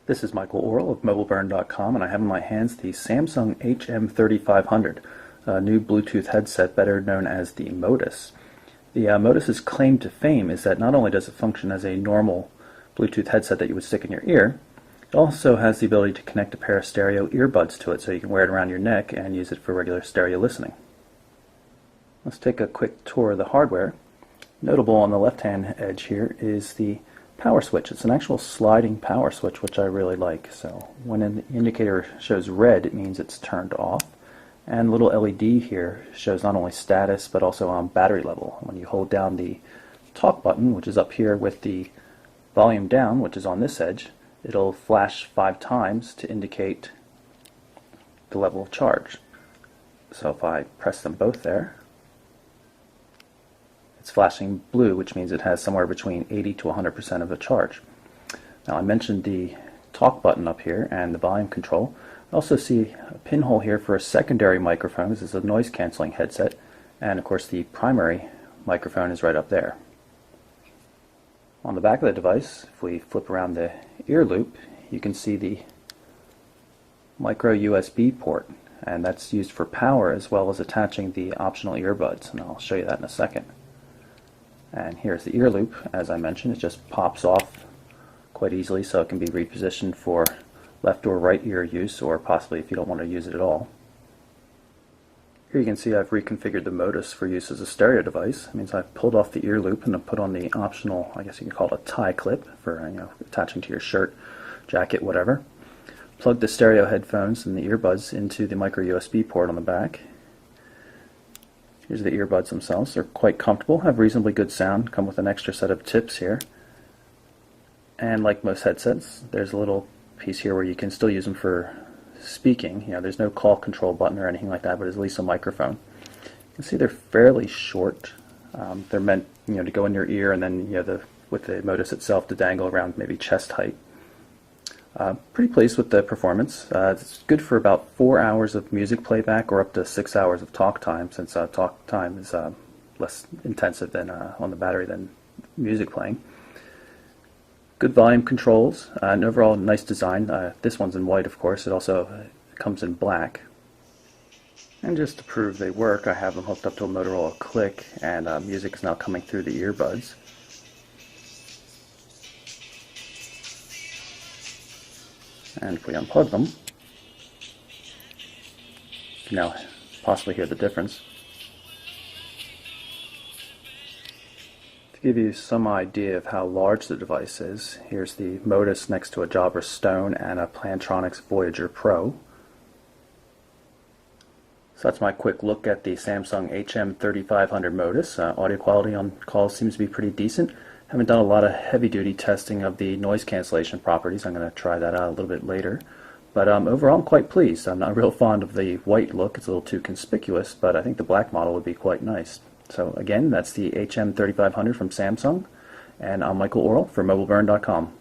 This is Michael Orrell of MobileBurn.com, and I have in my hands the Samsung HM3500, a new Bluetooth headset better known as the Modus. The Modus's claim to fame is that not only does it function as a normal Bluetooth headset that you would stick in your ear, it also has the ability to connect a pair of stereo earbuds to it so you can wear it around your neck and use it for regular stereo listening. Let's take a quick tour of the hardware. Notable on the left-hand edge here is the power switch. It's an actual sliding power switch, which I really like. So when an indicator shows red, it means it's turned off. And the little LED here shows not only status, but also battery level. When you hold down the talk button, which is up here with the volume down, which is on this edge, it'll flash 5 times to indicate the level of charge. So if I press them both there, it's flashing blue, which means it has somewhere between 80 to 100% of the charge. Now I mentioned the talk button up here and the volume control. I also see a pinhole here for a secondary microphone. This is a noise cancelling headset, and of course the primary microphone is right up there. On the back of the device, if we flip around the ear loop, you can see the micro USB port, and that's used for power as well as attaching the optional earbuds, and I'll show you that in a second. And here's the ear loop. As I mentioned, it just pops off quite easily, so it can be repositioned for left or right ear use, or possibly if you don't want to use it at all. Here you can see I've reconfigured the Modus for use as a stereo device. It means I've pulled off the ear loop and I've put on the optional, I guess you can call it a tie clip for attaching to your shirt, jacket, whatever. Plug the stereo headphones and the earbuds into the micro USB port on the back. Here's the earbuds themselves. They're quite comfortable, have reasonably good sound, come with an extra set of tips here. And like most headsets, there's a little piece here where you can still use them for speaking. There's no call control button or anything like that, but at least a microphone. You can see they're fairly short. They're meant to go in your ear, and then with the Modus itself to dangle around maybe chest height. Pretty pleased with the performance. It's good for about 4 hours of music playback or up to 6 hours of talk time, since talk time is less intensive than on the battery than music playing. Good volume controls, and overall nice design. This one's in white, of course. It also comes in black. And just to prove they work, I have them hooked up to a Motorola Click, and music is now coming through the earbuds. And if we unplug them, you can now possibly hear the difference. To give you some idea of how large the device is, here's the Modus next to a Jabra Stone and a Plantronics Voyager Pro. So that's my quick look at the Samsung HM3500 Modus. Audio quality on calls seems to be pretty decent. Haven't done a lot of heavy-duty testing of the noise cancellation properties. I'm going to try that out a little bit later. But overall, I'm quite pleased. I'm not real fond of the white look. It's a little too conspicuous, but I think the black model would be quite nice. So again, that's the HM3500 from Samsung, and I'm Michael Orrell for MobileBurn.com.